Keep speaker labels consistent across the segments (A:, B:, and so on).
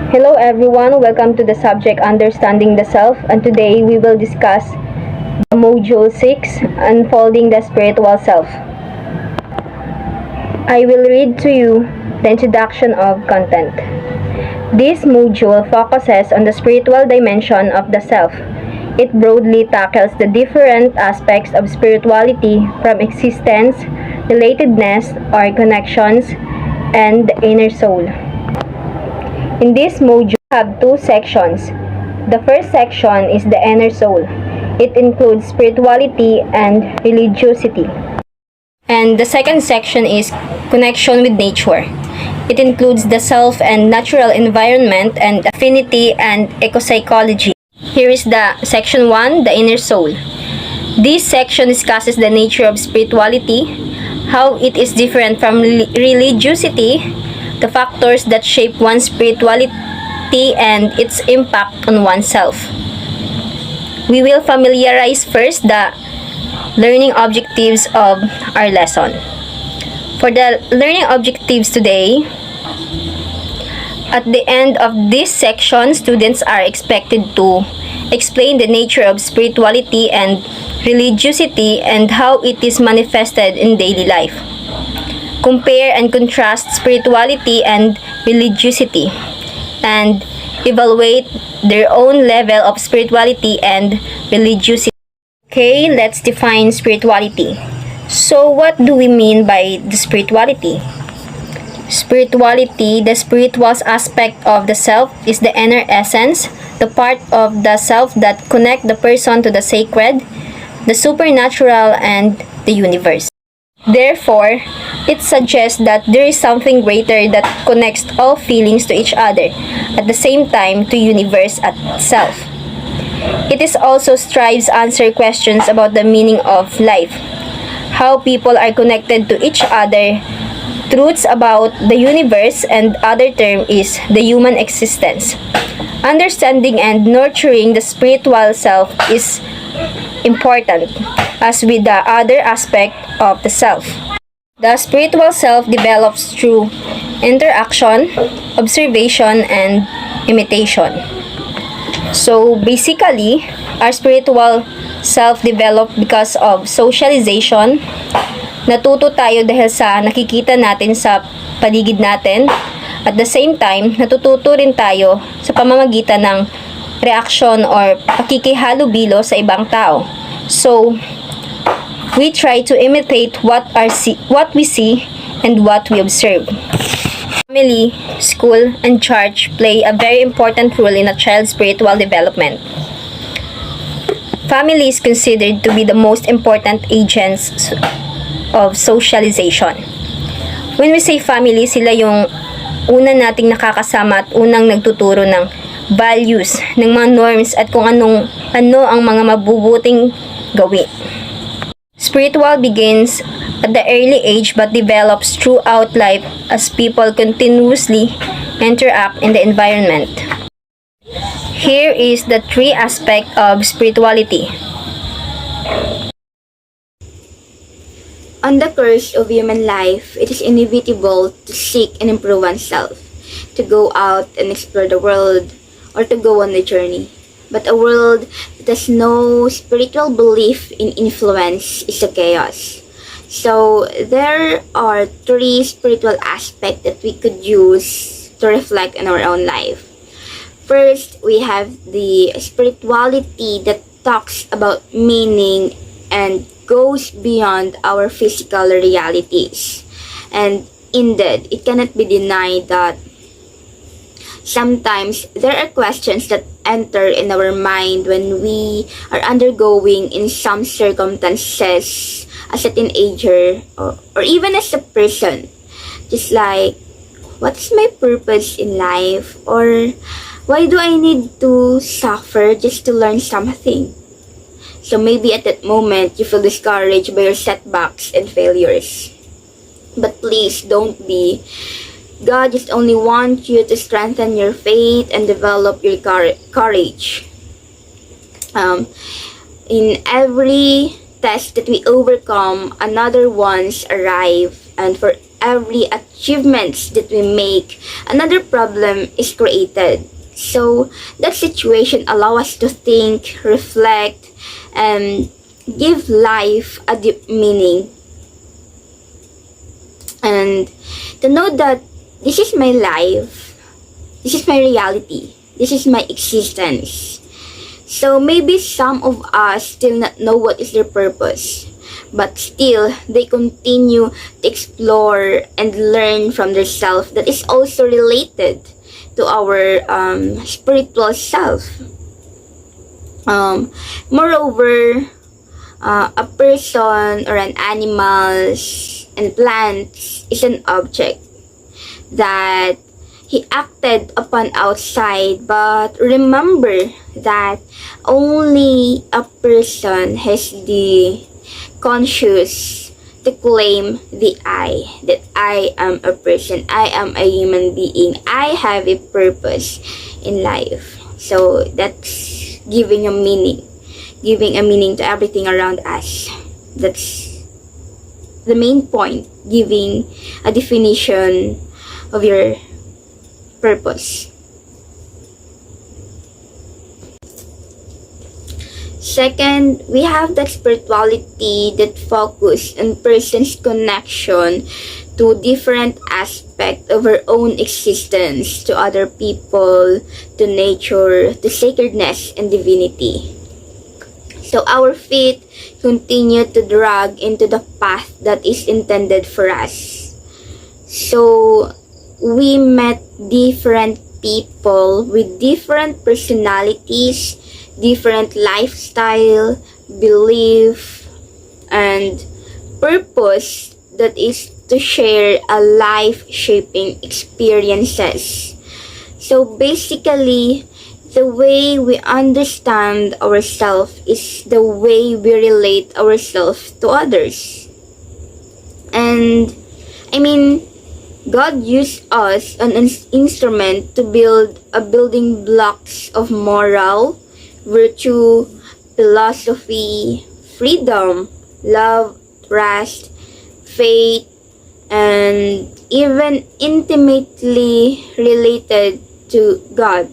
A: Hello everyone, welcome to the subject Understanding the Self, and today we will discuss Module 6, Unfolding the Spiritual Self. I will read to you the introduction of content. This module focuses on the spiritual dimension of the self. It broadly tackles the different aspects of spirituality from existence, relatedness or connections, and the inner soul. In this module, we have two sections. The first section is the inner soul. It includes spirituality and religiosity. And the second section is connection with nature. It includes the self and natural environment and affinity and ecopsychology. Here is the section 1, the inner soul. This section discusses the nature of spirituality, how it is different from religiosity, the factors that shape one's spirituality, and its impact on oneself. We will familiarize first the learning objectives of our lesson. For the learning objectives today, at the end of this section, students are expected to explain the nature of spirituality and religiosity and how it is manifested in daily life. Compare and contrast spirituality and religiosity, and evaluate their own level of spirituality and religiosity. Okay, let's define spirituality. So, what do we mean by the spirituality? Spirituality, the spiritual aspect of the self, is the inner essence, the part of the self that connect the person to the sacred, the supernatural, and the universe. Therefore, it suggests that there is something greater that connects all feelings to each other, at the same time to universe itself. It is also strives answer questions about the meaning of life, how people are connected to each other, truths about the universe, and other term is the human existence. Understanding and nurturing the spiritual self is important, as with the other aspect of the self. The spiritual self develops through interaction, observation, and imitation. So basically, our spiritual self developed because of socialization. Natuto tayo dahil sa nakikita natin sa paligid natin. At the same time, natututo rin tayo sa pamamagitan ng reaksyon or pakikihalubilo sa ibang tao. So, we try to imitate what we see and what we observe. Family, school, and church play a very important role in a child's spiritual development. Family is considered to be the most important agents of socialization. When we say family, sila yung una nating nakakasama at unang nagtuturo ng values, ng mga norms at kung ano ang mga mabubuting gawin. Spiritual begins at the early age but develops throughout life as people continuously interact in the environment. Here is the three aspects of spirituality.
B: On the course of human life, it is inevitable to seek and improve oneself, to go out and explore the world, or to go on a journey. But a world that has no spiritual belief in influence is a chaos. So, there are three spiritual aspects that we could use to reflect on our own life. First, we have the spirituality that talks about meaning and goes beyond our physical realities. And indeed, it cannot be denied that sometimes there are questions that enter in our mind when we are undergoing in some circumstances as a teenager or even as a person. Just like, what is my purpose in life? Or why do I need to suffer just to learn something? So maybe at that moment, you feel discouraged by your setbacks and failures. But please don't be. God just only wants you to strengthen your faith and develop your courage. In every test that we overcome, another ones arrive. And for every achievements that we make, another problem is created. So that situation allow us to think, reflect, and give life a deep meaning. And to know that this is my life, this is my reality, this is my existence. So maybe some of us still not know what is their purpose, but still they continue to explore and learn from their self that is also related to our spiritual self. Moreover, a person or an animals and plants is an object that he acted upon outside, but remember that only a person has the conscious to claim the I, that I am a person, I am a human being, I have a purpose in life. So that's giving a meaning to everything around us. That's the main point, giving a definition of your purpose. Second, we have the spirituality that focus on person's connection to different aspects of our own existence, to other people, to nature, to sacredness and divinity. So our feet continue to drag into the path that is intended for us. So we met different people with different personalities, different lifestyle, belief, and purpose that is to share a life-shaping experiences. So basically, the way we understand ourselves is the way we relate ourselves to others. And I mean, God used us as an instrument to build a building blocks of moral, virtue, philosophy, freedom, love, trust, faith, and even intimately related to God.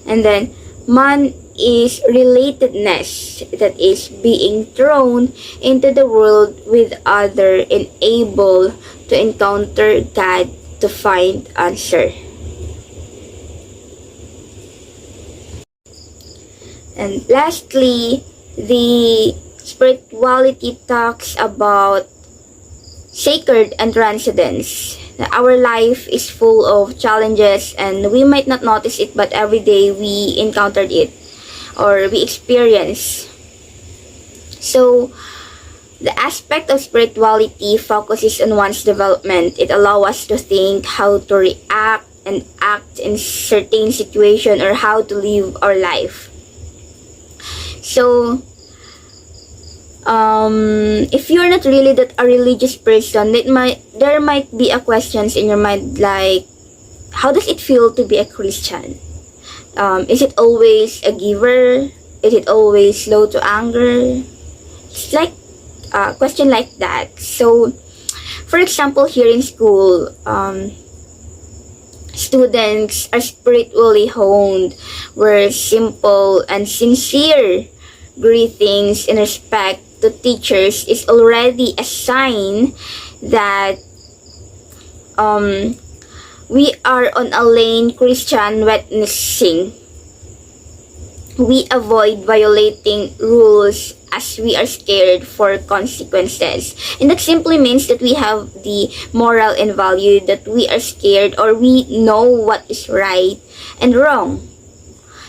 B: And then man is relatedness, that is being thrown into the world with other and able to encounter God to find answer. And lastly, the spirituality talks about sacred and transcendence. Our life is full of challenges and we might not notice it, but every day we encountered it or we experience. So the aspect of spirituality focuses on one's development. It allows us to think how to react and act in certain situation or how to live our life. So if you're not really that a religious person, there might be a questions in your mind like, how does it feel to be a Christian? Is it always a giver? Is it always slow to anger? It's like a question like that. So, for example, here in school, students are spiritually honed, where simple and sincere greetings and respect to teachers is already a sign that we are on a lane Christian witnessing. We avoid violating rules as we are scared for consequences. And that simply means that we have the moral and value that we are scared or we know what is right and wrong.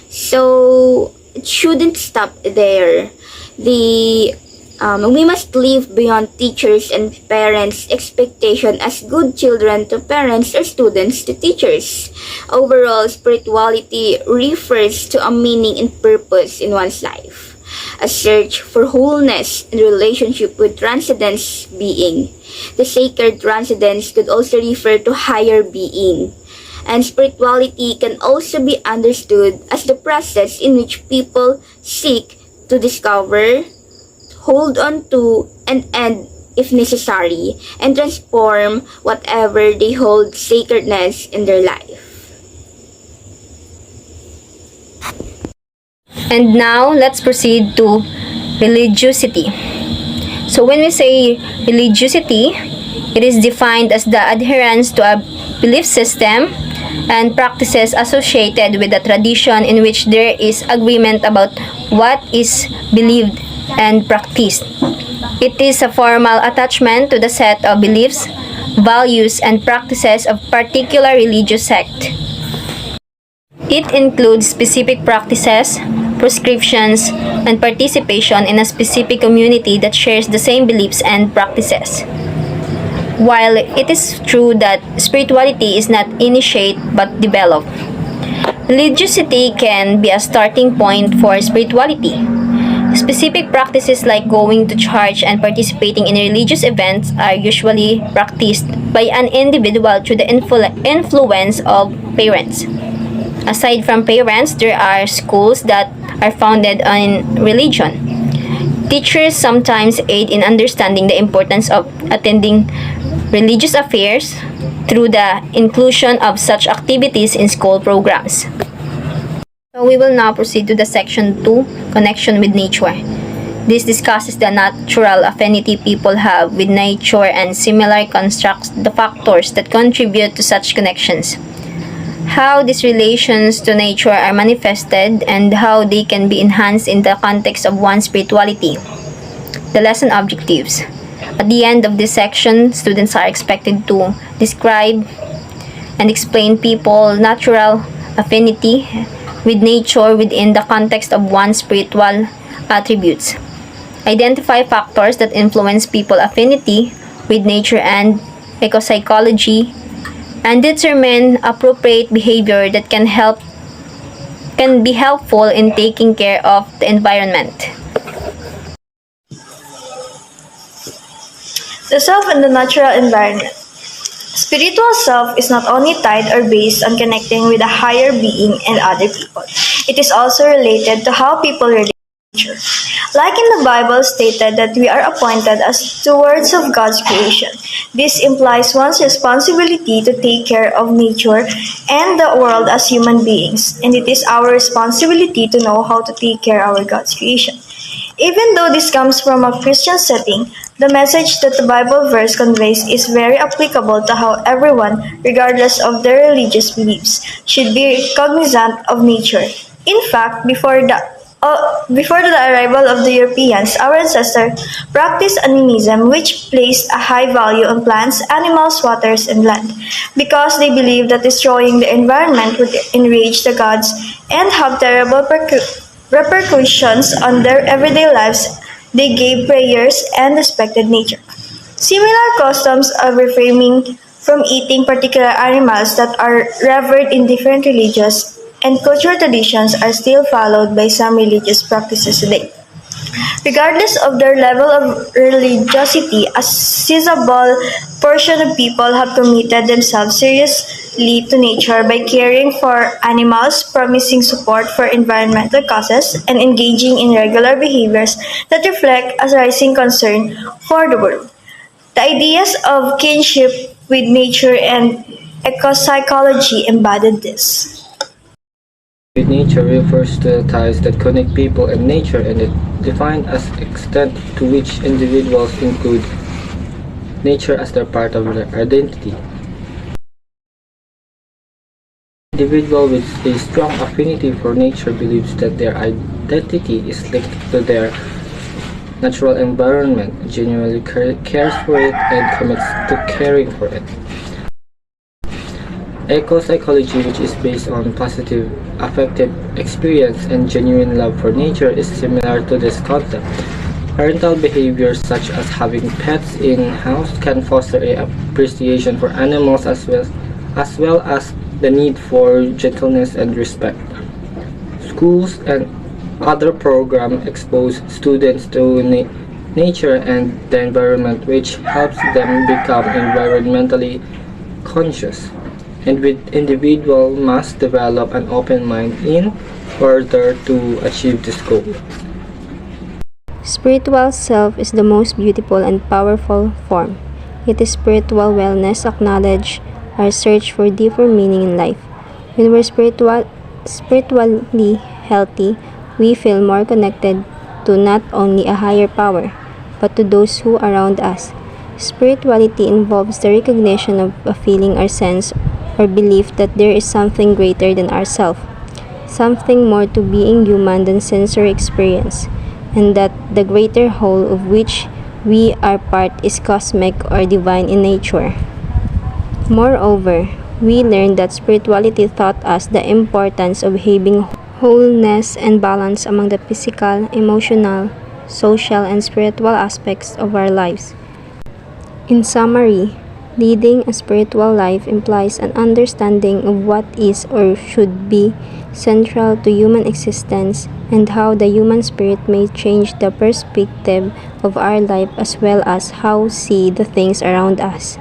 B: So it shouldn't stop there. We must live beyond teachers and parents' expectation as good children to parents or students to teachers. Overall, spirituality refers to a meaning and purpose in one's life, a search for wholeness in relationship with transcendence being. The sacred transcendence could also refer to higher being. And spirituality can also be understood as the process in which people seek to discover, hold on to, and end if necessary, and transform whatever they hold sacredness in their life.
A: And now, let's proceed to religiosity. So when we say religiosity, it is defined as the adherence to a belief system and practices associated with a tradition in which there is agreement about what is believed and practiced. It is a formal attachment to the set of beliefs, values, and practices of particular religious sect. It includes specific practices, prescriptions, and participation in a specific community that shares the same beliefs and practices. While it is true that spirituality is not initiate but developed, religiosity can be a starting point for spirituality. Specific practices like going to church and participating in religious events are usually practiced by an individual through the influence of parents. Aside from parents, there are schools that are founded on religion. Teachers sometimes aid in understanding the importance of attending religious affairs through the inclusion of such activities in school programs. So we will now proceed to the section 2, connection with nature. This discusses the natural affinity people have with nature and similar constructs the factors that contribute to such connections, how these relations to nature are manifested, and how they can be enhanced in the context of one's spirituality. The lesson objectives. At the end of this section, students are expected to describe and explain people's natural affinity with nature within the context of one's spiritual attributes. Identify factors that influence people's affinity with nature and ecopsychology, and determine appropriate behavior that can be helpful in taking care of the environment.
C: The self and the natural environment. Spiritual self is not only tied or based on connecting with a higher being and other people. It is also related to how people relate to nature. Like in the Bible stated that we are appointed as stewards of God's creation. This implies one's responsibility to take care of nature and the world as human beings, and it is our responsibility to know how to take care of our God's creation. Even though this comes from a Christian setting, the message that the Bible verse conveys is very applicable to how everyone, regardless of their religious beliefs, should be cognizant of nature. In fact, before the arrival of the Europeans, our ancestors practiced animism, which placed a high value on plants, animals, waters, and land. Because they believed that destroying the environment would enrage the gods and have terrible repercussions on their everyday lives, they gave prayers and respected nature. Similar customs of refraining from eating particular animals that are revered in different religious and cultural traditions are still followed by some religious practices today. Regardless of their level of religiosity, a sizable portion of people have committed themselves seriously to nature by caring for animals, promising support for environmental causes, and engaging in regular behaviors that reflect a rising concern for the world. The ideas of kinship with nature and ecopsychology embodied this.
D: With nature refers to the ties that connect people and nature, and it defined as extent to which individuals include nature as their part of their identity. An individual with a strong affinity for nature believes that their identity is linked to their natural environment, genuinely cares for it, and commits to caring for it. Eco-psychology, which is based on positive affective experience and genuine love for nature, is similar to this concept. Parental behaviors such as having pets in-house can foster an appreciation for animals as well as the need for gentleness and respect. Schools and other programs expose students to nature and the environment, which helps them become environmentally conscious. And with individual must develop an open mind in order to achieve this goal.
A: Spiritual self is the most beautiful and powerful form. It is spiritual wellness acknowledge our search for deeper meaning in life. When we're spiritually healthy, we feel more connected to not only a higher power, but to those who are around us. Spirituality involves the recognition of a feeling or sense or belief that there is something greater than ourselves, something more to being human than sensory experience, and that the greater whole of which we are part is cosmic or divine in nature. Moreover, we learn that spirituality taught us the importance of having wholeness and balance among the physical, emotional, social, and spiritual aspects of our lives. In summary, leading a spiritual life implies an understanding of what is or should be central to human existence and how the human spirit may change the perspective of our life as well as how we see the things around us.